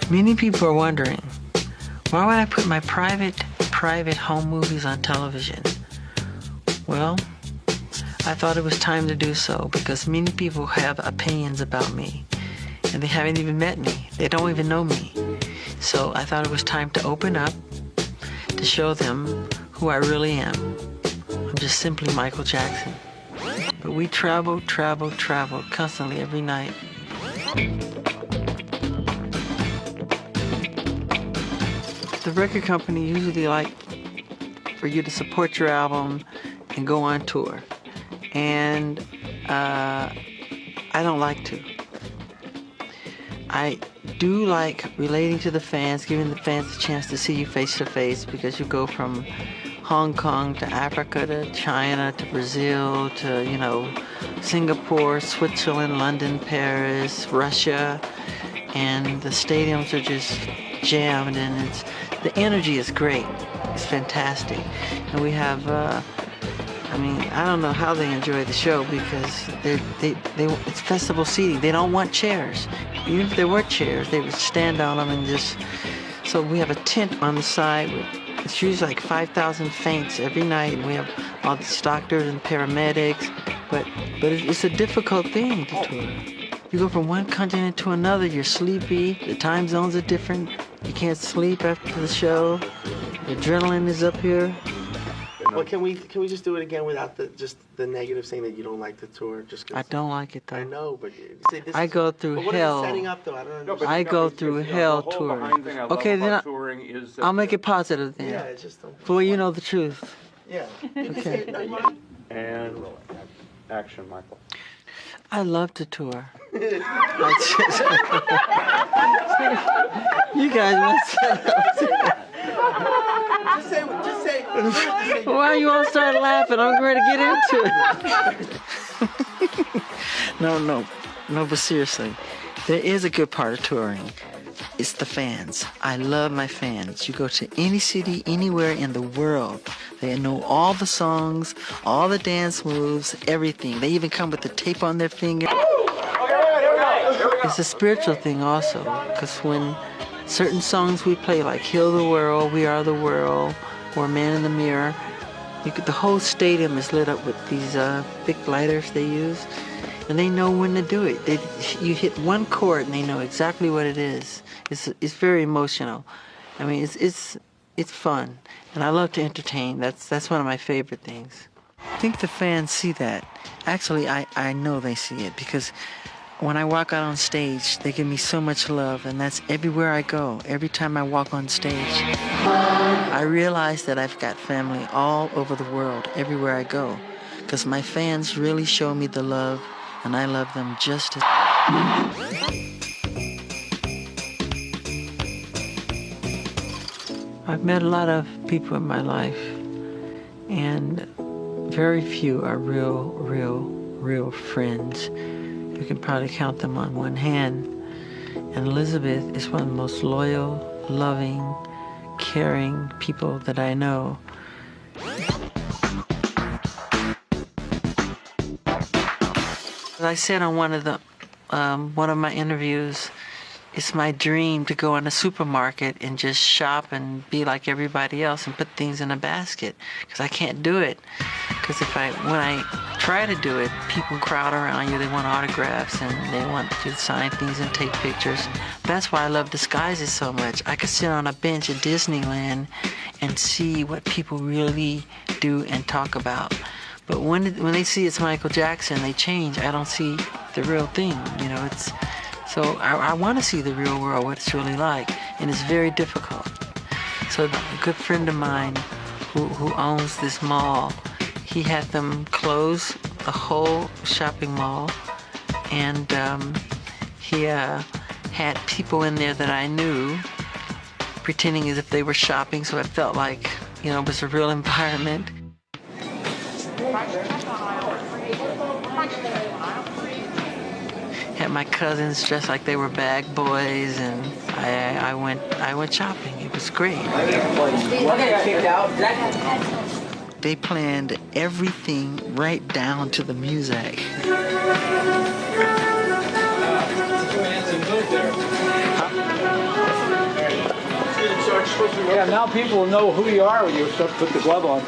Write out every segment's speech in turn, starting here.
Many people are wondering, why would I put my private home movies on television? Well, I thought it was time to do so because many people have opinions about me and they haven't even met me. They don't even know me. So I thought it was time to open up, to show them who I really am. I'm just simply Michael Jackson. But we travel constantly every night. The record company usually like for you to support your album and go on tour. And I don't like to. I do like relating to the fans, giving the fans a chance to see you face to face, because you go from Hong Kong to Africa to China to Brazil to, you know, Singapore, Switzerland, London, Paris, Russia, and the stadiums are just jammed, and the energy is great. It's fantastic. And we have, I mean, I don't know how they enjoy the show because it's festival seating. They don't want chairs. Even if there were chairs, they would stand on them and just, so we have a tent on the side with, it's usually like 5,000 faints every night, and we have all these doctors and paramedics, but it's a difficult thing to tour. You go from one continent to another, you're sleepy, the time zones are different, you can't sleep after the show, the adrenaline is up here. Well, can we just do it again without the negative saying that you don't like the tour? Just 'cause I don't like it though. I know, but see, this I go through what hell. Is it setting up though? I don't understand. I go through hell touring. Okay, then I'll make it positive then. Yeah, it's just well, you know the truth. Yeah. Okay. And action, Michael. I love to tour. You guys must Just say. Why you all start laughing? I'm ready to get into it. No, but seriously, there is a good part of touring. It's the fans. I love my fans. You go to any city, anywhere in the world, they know all the songs, all the dance moves, everything. They even come with the tape on their finger. It's a spiritual thing also, because when certain songs we play, like Heal the World, We Are the World, or Man in the Mirror, the whole stadium is lit up with these big lighters they use, and they know when to do it. You hit one chord and they know exactly what it is. It's very emotional. I mean, it's fun, and I love to entertain. That's one of my favorite things. I think the fans see that. Actually, I know they see it, because when I walk out on stage, they give me so much love, and that's everywhere I go, every time I walk on stage. I realize that I've got family all over the world, everywhere I go, because my fans really show me the love, and I love them just as... I've met a lot of people in my life, and very few are real friends. You can probably count them on one hand. And Elizabeth is one of the most loyal, loving, caring people that I know. As I said on one of my interviews, it's my dream to go in a supermarket and just shop and be like everybody else and put things in a basket, because I can't do it. Because when I try to do it, people crowd around you, they want autographs and they want you to sign things and take pictures. That's why I love disguises so much. I could sit on a bench at Disneyland and see what people really do and talk about. But when they see it's Michael Jackson, they change. I don't see the real thing, you know. So I want to see the real world, what it's really like, and it's very difficult. So a good friend of mine who owns this mall, he had them close the whole shopping mall, and he had people in there that I knew pretending as if they were shopping, so it felt like, you know, it was a real environment. Had my cousins dressed like they were bag boys, and I went shopping. It was great. They planned everything right down to the music. Yeah, now people will know who you are when you start to put the glove on.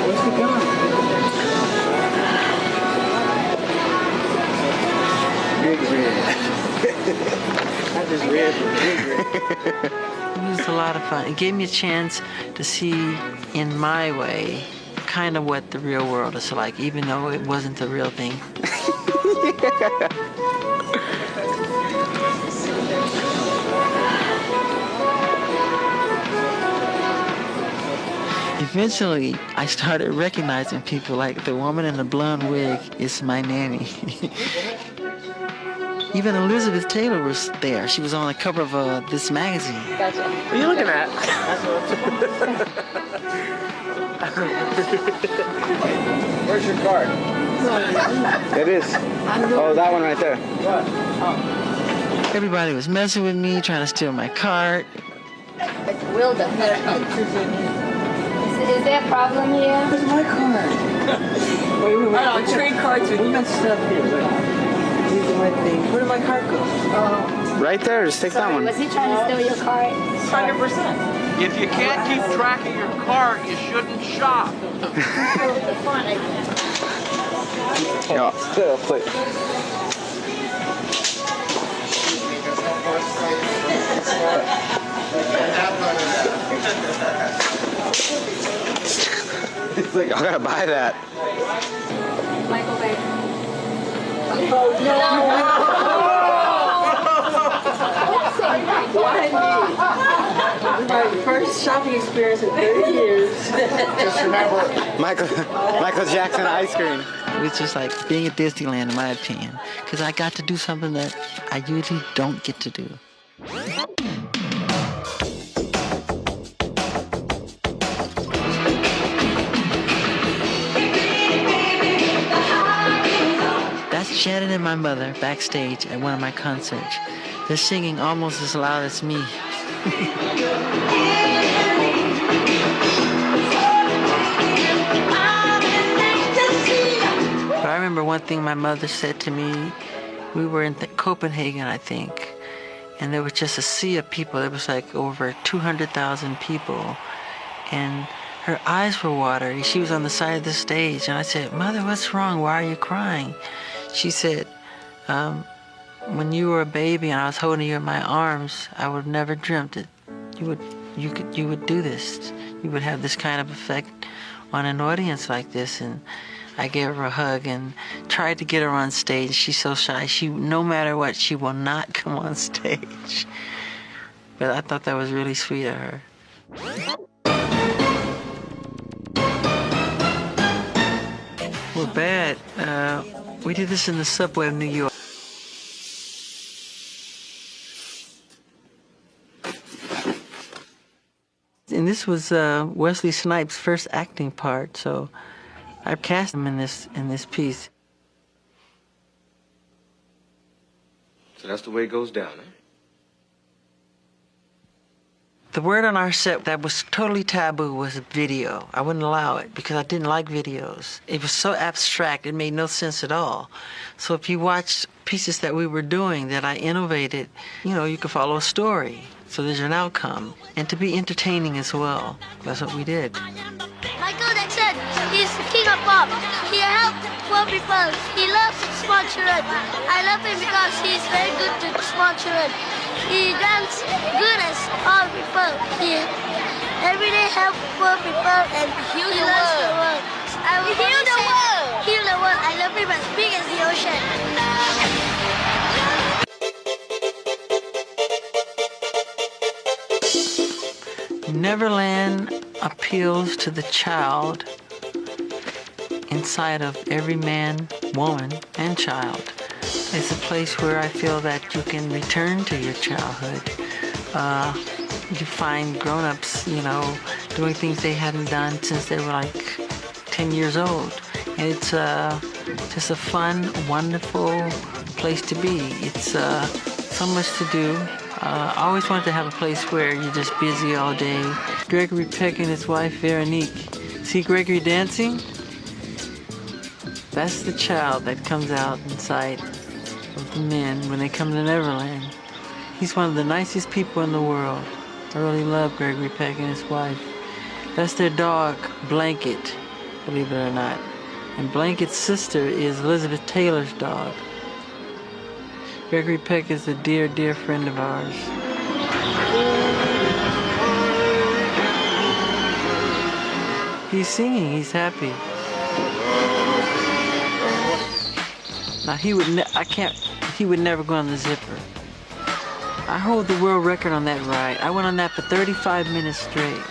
What's the gun? Big red. I just read big red. It was a lot of fun. It gave me a chance to see in my way kind of what the real world is like, even though it wasn't the real thing. Eventually, I started recognizing people, like the woman in the blonde wig is my nanny. Even Elizabeth Taylor was there. She was on the cover of this magazine. What are you looking at? Where's your card? It is. Oh, that one right there. What? Everybody was messing with me, trying to steal my cart. Will does not. Is there a problem here? Where's my card? Wait. I trade cards with you. We got stuff here. These are my things. Where did my card go? Right there, just take that one. Was he trying to steal your card? 100%. If you can't keep track of your cart, you shouldn't shop. Yeah, play. He's like, I gotta buy that. Michael Bay. Why me? My first shopping experience in 30 years. Just remember, Michael Jackson ice cream. It was just like being at Disneyland, in my opinion, because I got to do something that I usually don't get to do. That's Shannon and my mother backstage at one of my concerts. They're singing almost as loud as me. But I remember one thing my mother said to me. We were in Copenhagen, I think, and there was just a sea of people. There was like over 200,000 people, and her eyes were watery. She was on the side of the stage, and I said, "Mother, what's wrong? Why are you crying?" She said, when you were a baby and I was holding you in my arms, I would have never dreamt that you would do this. You would have this kind of effect on an audience like this. And I gave her a hug and tried to get her on stage. She's so shy. No matter what, she will not come on stage. But I thought that was really sweet of her. We're bad. We did this in the subway of New York. And this was Wesley Snipes' first acting part, so I cast him in this piece. So that's the way it goes down, eh? The word on our set that was totally taboo was video. I wouldn't allow it because I didn't like videos. It was so abstract, it made no sense at all. So if you watched pieces that we were doing that I innovated, you could follow a story. So there's an outcome. And to be entertaining as well. That's what we did. Michael Jackson is king of pop. He helped poor people. He loves small children. I love him because he is very good to small children. He does good as all people. He every day help poor people and heal the world. I will heal the world. Heal the world. I love him as big as the ocean. Neverland appeals to the child inside of every man, woman, and child. It's a place where I feel that you can return to your childhood. You find grown-ups, doing things they hadn't done since they were like 10 years old. And it's just a fun, wonderful place to be. It's so much to do. I always wanted to have a place where you're just busy all day. Gregory Peck and his wife, Veronique. See Gregory dancing? That's the child that comes out inside of men when they come to Neverland. He's one of the nicest people in the world. I really love Gregory Peck and his wife. That's their dog, Blanket, believe it or not. And Blanket's sister is Elizabeth Taylor's dog. Gregory Peck is a dear, dear friend of ours. He's singing, he's happy. Now he would never go on the zipper. I hold the world record on that ride. I went on that for 35 minutes straight.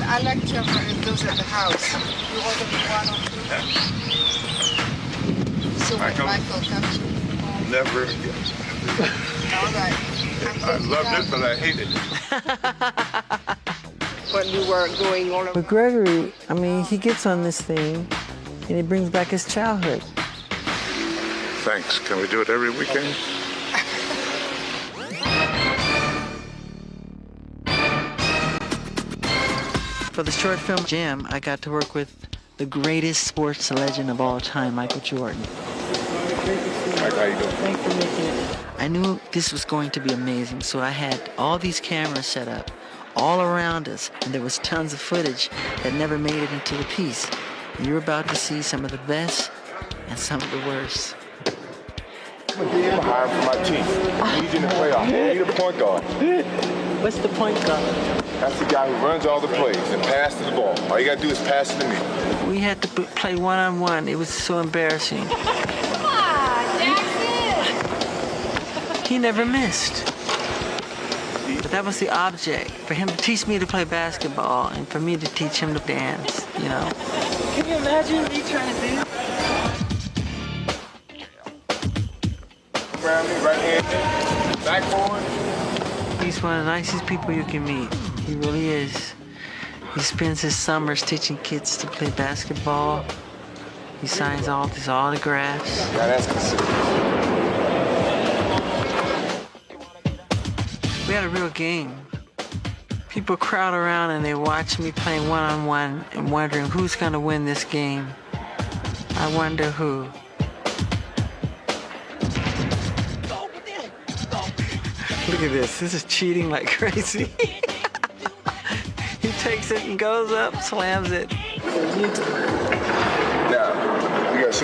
I like to have those at the house. You order one or two? So when Michael comes, Never. all right. I loved it, but I hated it. When we were going all But Gregory, I mean, he gets on this thing and he brings back his childhood. Thanks. Can we do it every weekend? For the short film Jam, I got to work with the greatest sports legend of all time, Michael Jordan. Mike, how you doing? Thanks for making it. I knew this was going to be amazing, so I had all these cameras set up all around us, and there was tons of footage that never made it into the piece. And you're about to see some of the best and some of the worst. I'm hiring for my team. I need you in the playoffs. I need a point guard. What's the point guard? That's the guy who runs all the plays and passes the ball. All you gotta do is pass it to me. We had to play one-on-one. It was so embarrassing. Come on, Jackson! He never missed. But that was the object, for him to teach me to play basketball and for me to teach him to dance, you know. Can you imagine me trying to do? Around me, right hand, backboard. He's one of the nicest people you can meet. He really is. He spends his summers teaching kids to play basketball. He signs all these autographs. Yeah, that's considerate. We had a real game. People crowd around and they watch me playing one-on-one and wondering who's gonna win this game. I wonder who. Look at this. This is cheating like crazy. He takes it and goes up, slams it. Now, you gotta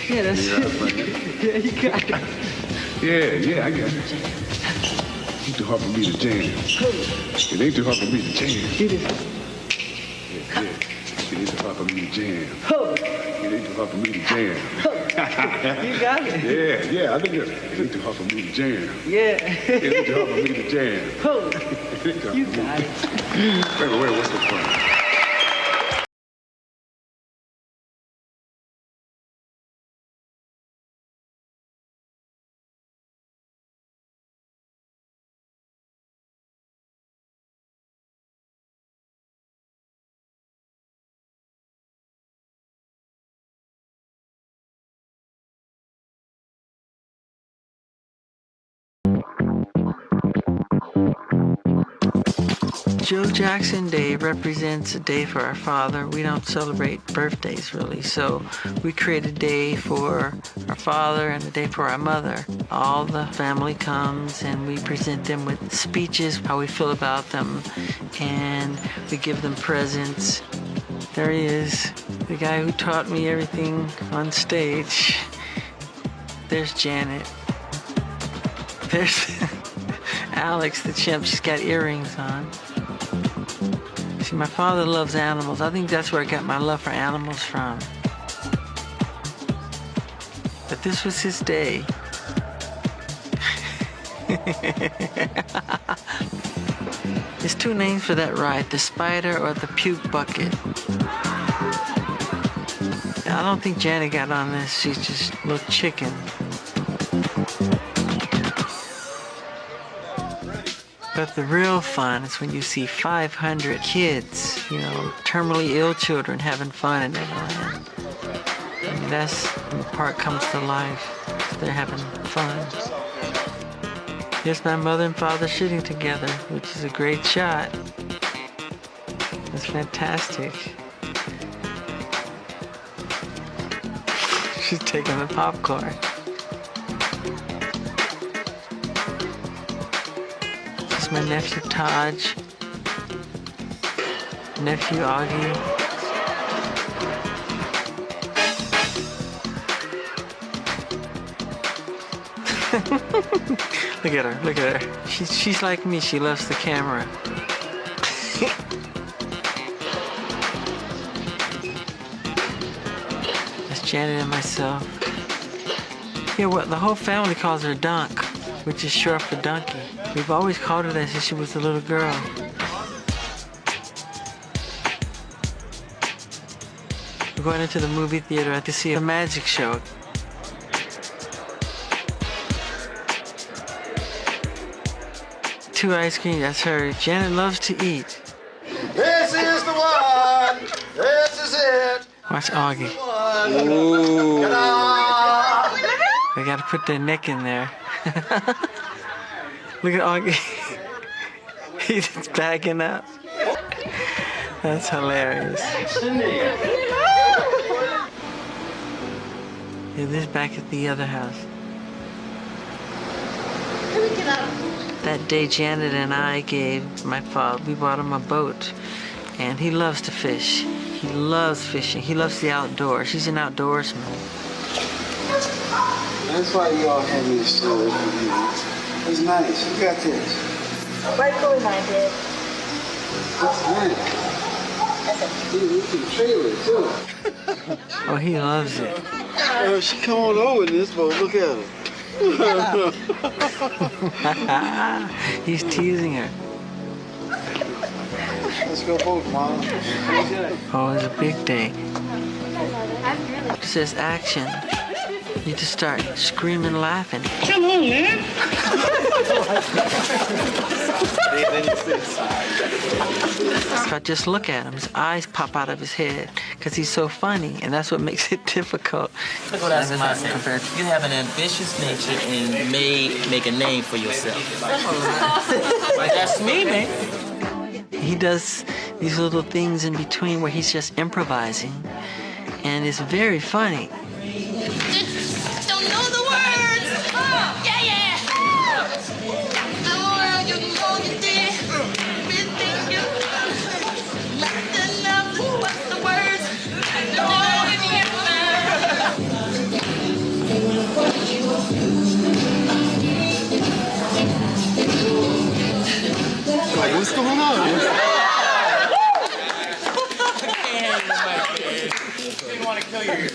Yeah, that's it. Yeah, you got it. Yeah, I got it. Ain't too hard for me to jam. It ain't too hard for me to jam. It is. Yeah. It ain't too hard for me to jam. It ain't too hard for me to jam. You got it. Yeah, I think it ain't too hard for me to jam. Yeah. It ain't too hard for me to jam. You got it. Wait, what's the fun? Joe Jackson Day represents a day for our father. We don't celebrate birthdays really, so we create a day for our father and a day for our mother. All the family comes and we present them with speeches, how we feel about them, and we give them presents. There he is, the guy who taught me everything on stage. There's Janet. There's Alex, the chimp. She's got earrings on. See, my father loves animals. I think that's where I got my love for animals from. But this was his day. There's two names for that ride, the spider or the puke bucket. I don't think Janet got on this. She's just a little chicken. But the real fun is when you see 500 kids, you know, terminally ill children having fun in Neverland. I mean, that's when the park comes to life. They're having fun. Here's my mother and father shooting together, which is a great shot. It's fantastic. She's taking the popcorn. This is my nephew Taj, nephew Augie. Look at her, look at her. She's like me, she loves the camera. That's Janet and myself. Yeah, well, the whole family calls her Dunk, which is short for donkey. We've always called her that since she was a little girl. We're going into the movie theater to see a magic show. Two ice cream, that's her. Janet loves to eat. This is the one. This is it. Watch Augie. Ooh. They gotta put their neck in there. Look at Augie. He's backing up. That's hilarious. Yeah, this is back at the other house. That day Janet and I gave my father, we bought him a boat, and he loves to fish. He loves fishing. He loves the outdoors. He's an outdoorsman. That's why you all have me so. It's nice. You got this. Right for mine, Dad. That's nice. You can trailer too. Oh, he loves it. Oh, she come on over in this boat. Look at her. He's teasing her. Let's go boat, Mom. Oh, it's a big day. It says action. You just start screaming, laughing. Come on, man. So just look at him. His eyes pop out of his head because he's so funny, and that's what makes it difficult. Look what that's my compared. You have an ambitious nature and may make a name for yourself. Like that's me, man. He does these little things in between where he's just improvising, and it's very funny. Don't know the words. Yeah, yeah. The world you know you did. Everything you nothing else but the words. Like, what's going on? Didn't want to kill you.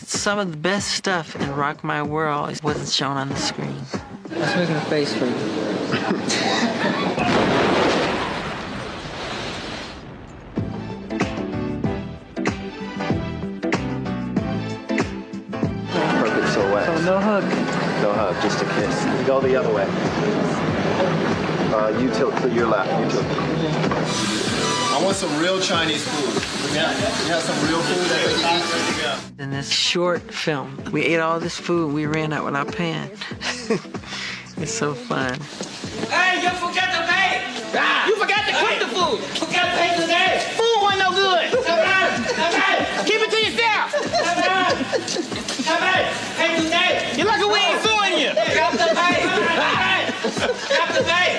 Some of the best stuff in Rock My World wasn't shown on the screen. I was making a face for you. Perfect silhouette. So no hug. No hug, just a kiss. You go the other way. You tilt to your left. You tilt. I want some real Chinese food. You have some real food that they can eat? In this short film, we ate all this food and we ran out without paying. It's so fun. Hey, you forgot to pay. You forgot to cook the food. Forgot to pay today. Food wasn't no good. Keep it to yourself. Hey, today. You're lucky we ain't suing you. Got to pay. Got to pay.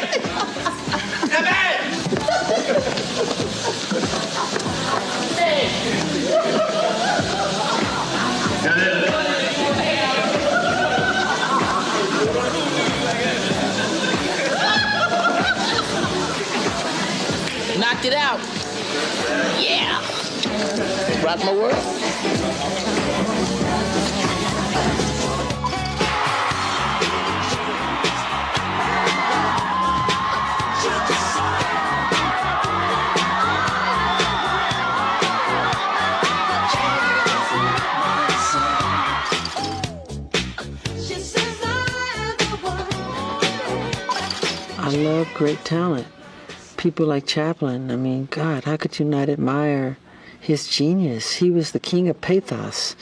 Knocked it out. Yeah. Rock my world. I love great talent. People like Chaplin. I mean, God, how could you not admire his genius? He was the king of pathos.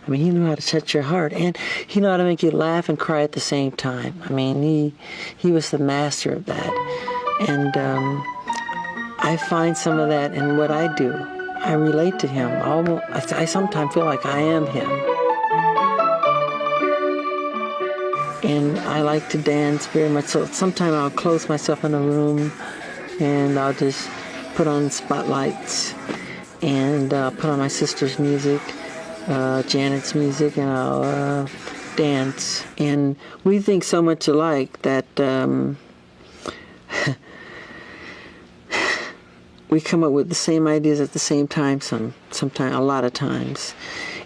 I mean, he knew how to touch your heart, and he knew how to make you laugh and cry at the same time. I mean, he was the master of that. And I find some of that in what I do. I relate to him. I sometimes feel like I am him. And I like to dance very much. So sometimes I'll close myself in a room and I'll just put on spotlights and put on my sister's music, Janet's music, and I'll dance. And we think so much alike that we come up with the same ideas at the same time, sometimes, a lot of times.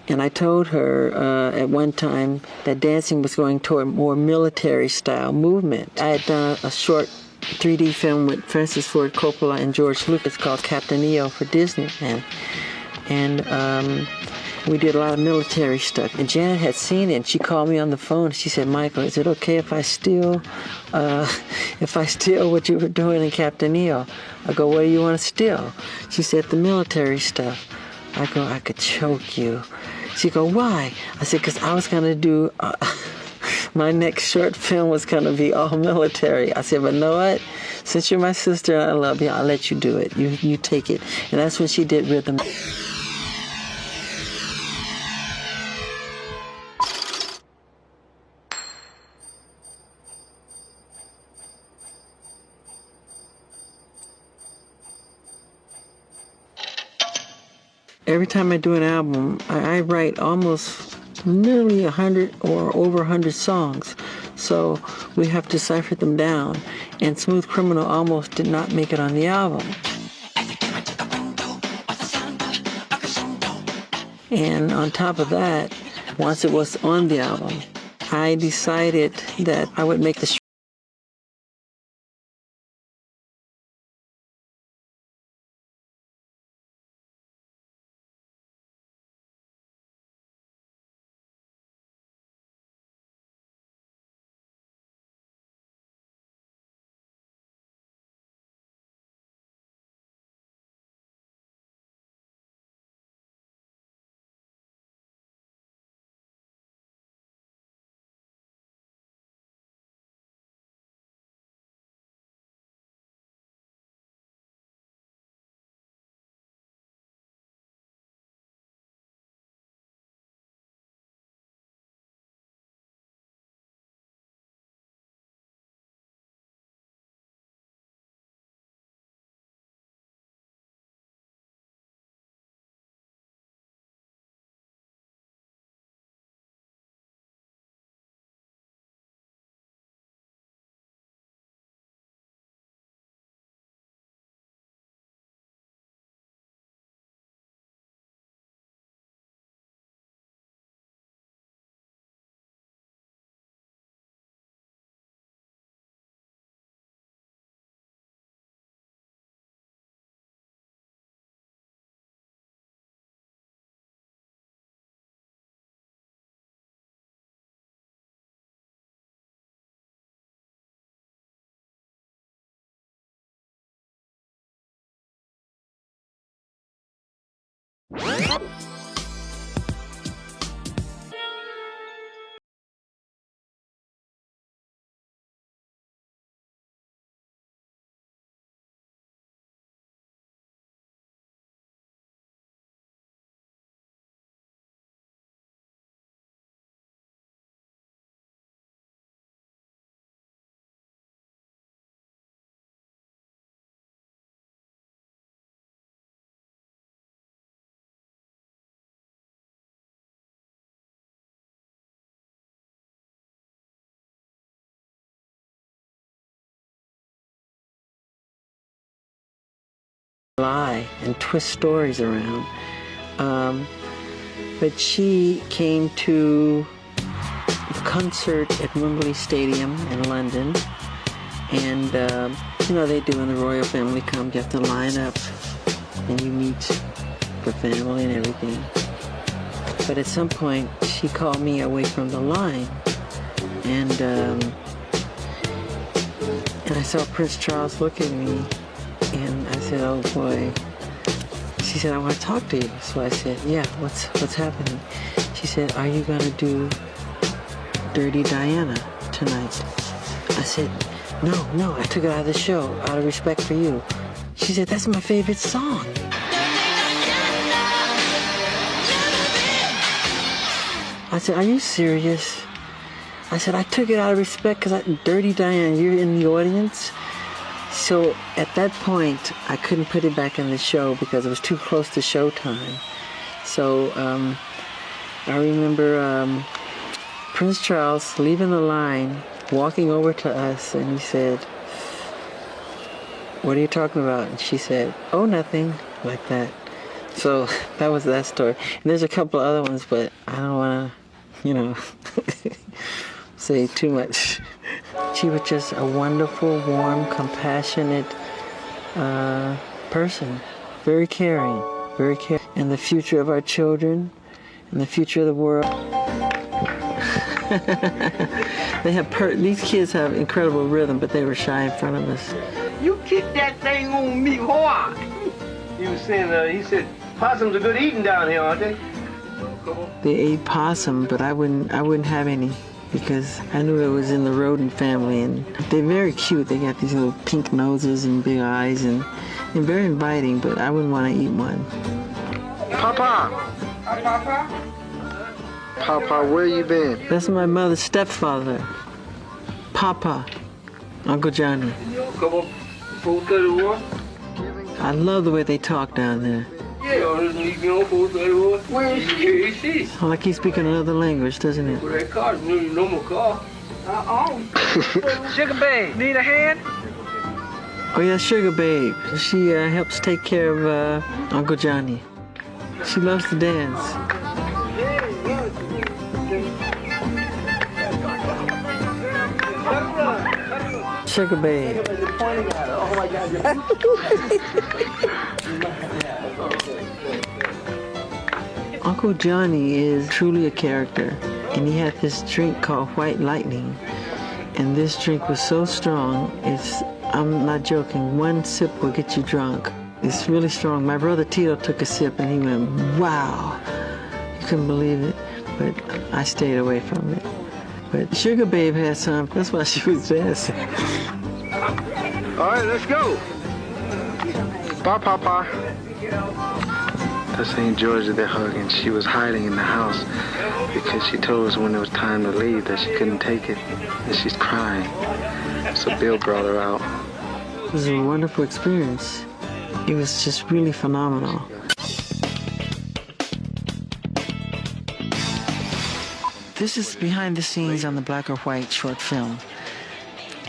And I told her at one time that dancing was going toward more military-style movement. I had done a short 3D film with Francis Ford Coppola and George Lucas called Captain EO for Disney. And we did a lot of military stuff. And Janet had seen it, and she called me on the phone. She said, "Michael, is it okay if I steal what you were doing in Captain EO?" I go, "What do you want to steal?" She said, "The military stuff." I go, "I could choke you." She go, "Why?" I said, "Because I was going to do, my next short film was going to be all military." I said, "But know what? Since you're my sister and I love you, I'll let you do it. You take it." And that's when she did Rhythm. Every time I do an album, I write almost nearly 100 or over 100 songs. So we have to cipher them down. And Smooth Criminal almost did not make it on the album. And on top of that, once it was on the album, I decided that I would make the lie and twist stories around. But she came to a concert at Wembley Stadium in London, and you know, they do when the royal family comes, you have to line up and you meet the family and everything. But at some point, she called me away from the line, and I saw Prince Charles look at me, and I said, "Oh boy." She said, "I want to talk to you." So I said, "Yeah, what's happening?" She said, "Are you gonna do Dirty Diana tonight?" I said, No, I took it out of the show, out of respect for you." She said, "That's my favorite song." I said, "Are you serious?" I said, "I took it out of respect because Dirty Diana, you're in the audience." So at that point, I couldn't put it back in the show because it was too close to showtime. So I remember Prince Charles leaving the line, walking over to us, and he said, "What are you talking about?" And she said, "Oh, nothing," like that. So that was that story. And there's a couple of other ones, but I don't want to, you know, say too much. She was just a wonderful, warm, compassionate person. Very caring, very caring. And the future of our children, and the future of the world. They have these kids have incredible rhythm, but they were shy in front of us. You kicked that thing on me hard. He was saying, he said, possums are good eating down here, aren't they? They ate possum, but I wouldn't have any because I knew it was in the rodent family, and they're very cute. They got these little pink noses and big eyes, and very inviting, but I wouldn't want to eat one. Papa! Papa, where you been? That's my mother's stepfather, Papa, Uncle Johnny. I love the way they talk down there. Like he's speaking another language, doesn't it? Sugar babe, need a hand? Oh yeah, Sugar Babe. She helps take care of Uncle Johnny. She loves to dance. Sugar Babe. Oh my God. Uncle Johnny is truly a character, and he had this drink called White Lightning, and this drink was so strong, I'm not joking, one sip will get you drunk. It's really strong. My brother Tito took a sip and he went, "Wow." You couldn't believe it, but I stayed away from it. But Sugar Babe had some, that's why she was dancing. All right, let's go. Bye, Papa. That's St. George that they're hugging. She was hiding in the house because she told us when it was time to leave that she couldn't take it, and she's crying. So Bill brought her out. It was a wonderful experience. It was just really phenomenal. This is behind the scenes on the Black or White short film.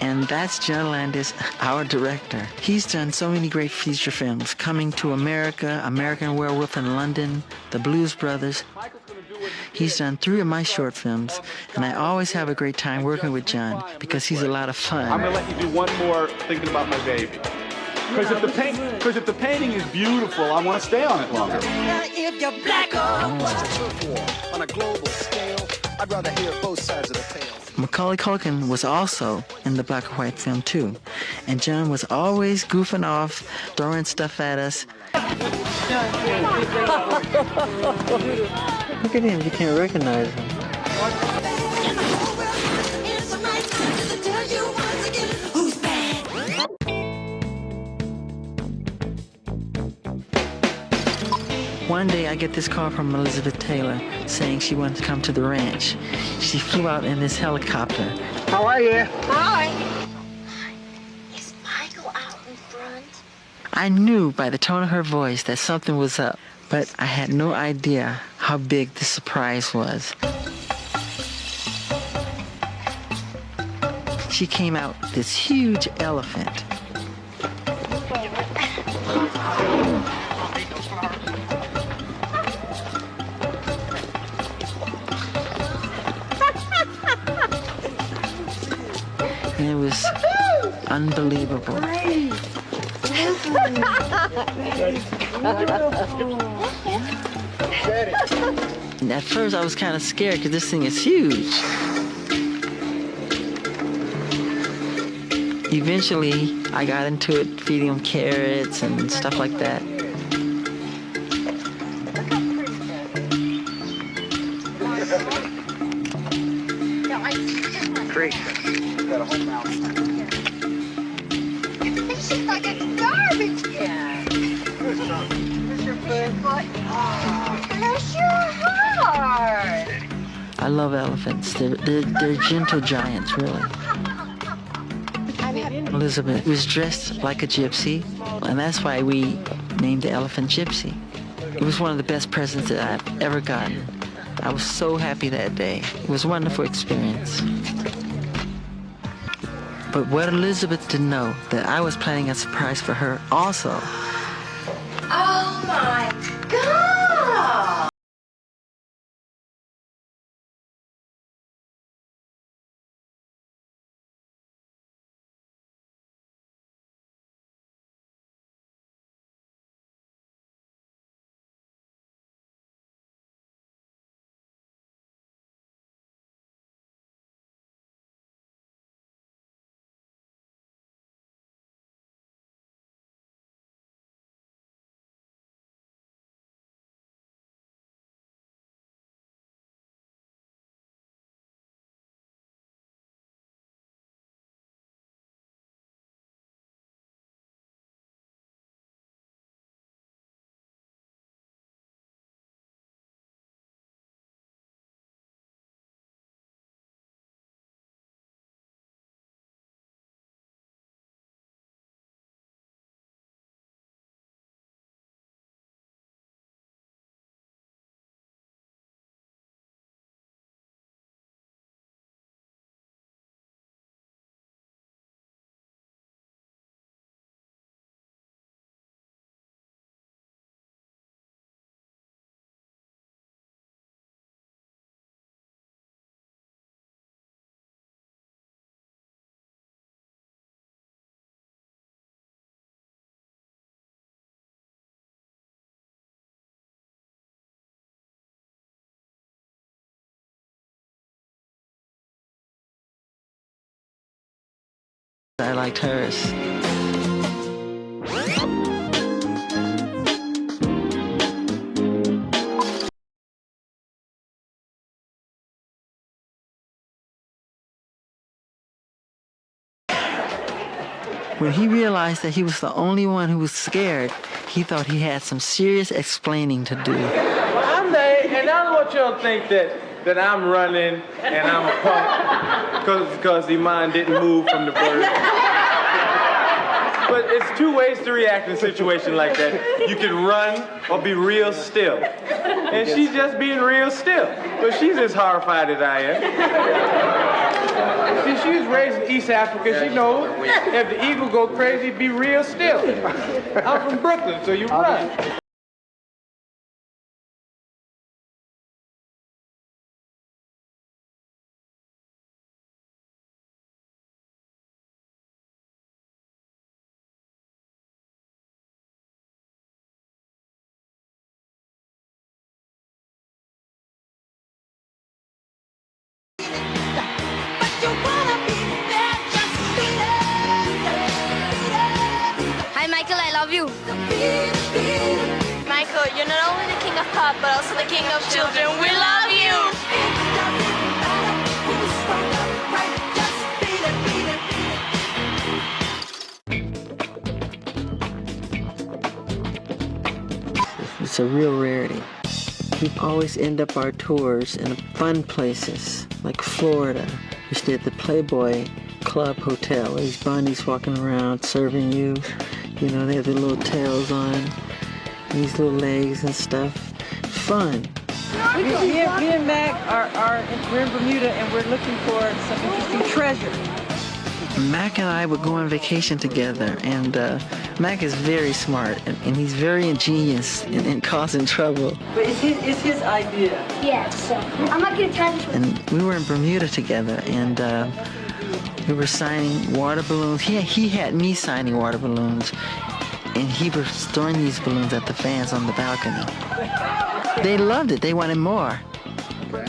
And that's John Landis, our director. He's done so many great feature films, Coming to America, American Werewolf in London, The Blues Brothers. He's done 3 of my short films, and I always have a great time working with John because he's a lot of fun. I'm gonna let you do one more thinking about my baby. Because if the painting is beautiful, I want to stay on it longer. If you're black or on a global scale, I'd rather hear both sides of the tale. Macaulay Culkin was also in the Black or White film too, and John was always goofing off, throwing stuff at us. Look at him, you can't recognize him. One day I get this call from Elizabeth Taylor saying she wants to come to the ranch. She flew out in this helicopter. How are you? Hi. Is Michael out in front? I knew by the tone of her voice that something was up, but I had no idea how big the surprise was. She came out with this huge elephant. And it was unbelievable. And at first I was kind of scared because this thing is huge. Eventually I got into it, feeding them carrots and stuff like that. Great. Got a whole mouth. This is like a garbage can. Push your foot. Bless your heart. I love elephants. They're gentle giants, really. Elizabeth was dressed like a gypsy, and that's why we named the elephant Gypsy. It was one of the best presents that I've ever gotten. I was so happy that day. It was a wonderful experience. But what Elizabeth didn't know, that I was planning a surprise for her also. Oh my God! I liked hers. When he realized that he was the only one who was scared, he thought he had some serious explaining to do. I'm there, and I don't want y'all to think that I'm running and I'm a punk because the mind didn't move from the bird. But it's two ways to react in a situation like that. You can run or be real still. And she's just being real still. But she's as horrified as I am. See, she was raised in East Africa. She knows if the eagle go crazy, be real still. I'm from Brooklyn, so you run. Hi, Michael, I love you. Michael, you're not only the king of pop, but also the king of children. We love you! It's a real rarity. We always end up our tours in fun places, like Florida. We stay at the Playboy Club Hotel. These bunnies walking around serving you. You know, they have their little tails on, these little legs and stuff. Fun. Me and Mac we're in Bermuda and we're looking for some interesting treasure. Mac and I would go on vacation together, and Mac is very smart, and he's very ingenious in causing trouble. But it's his idea. Yeah, so I'm not gonna try this one. And we were in Bermuda together, and We were signing water balloons. He had me signing water balloons, and he was throwing these balloons at the fans on the balcony. They loved it. They wanted more.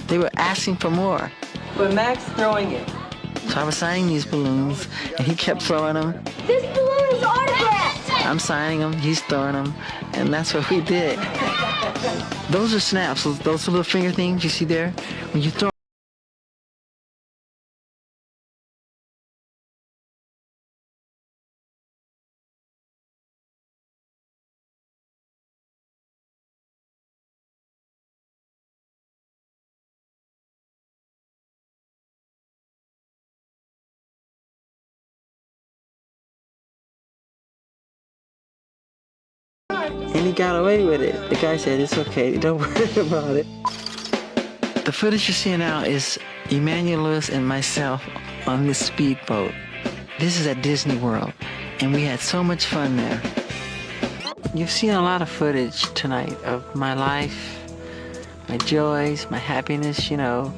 They were asking for more. But Max throwing it. So I was signing these balloons, and he kept throwing them. This balloon is autographed. I'm signing them, he's throwing them, and that's what we did. Those are snaps. Those little finger things you see there. When you throw and he got away with it. The guy said, it's okay, don't worry about it. The footage you're seeing now is Emmanuel Lewis and myself on this speedboat. This is at Disney World, and we had so much fun there. You've seen a lot of footage tonight of my life, my joys, my happiness, you know.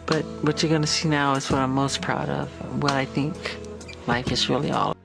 But what you're gonna see now is what I'm most proud of, what I think life is really all about.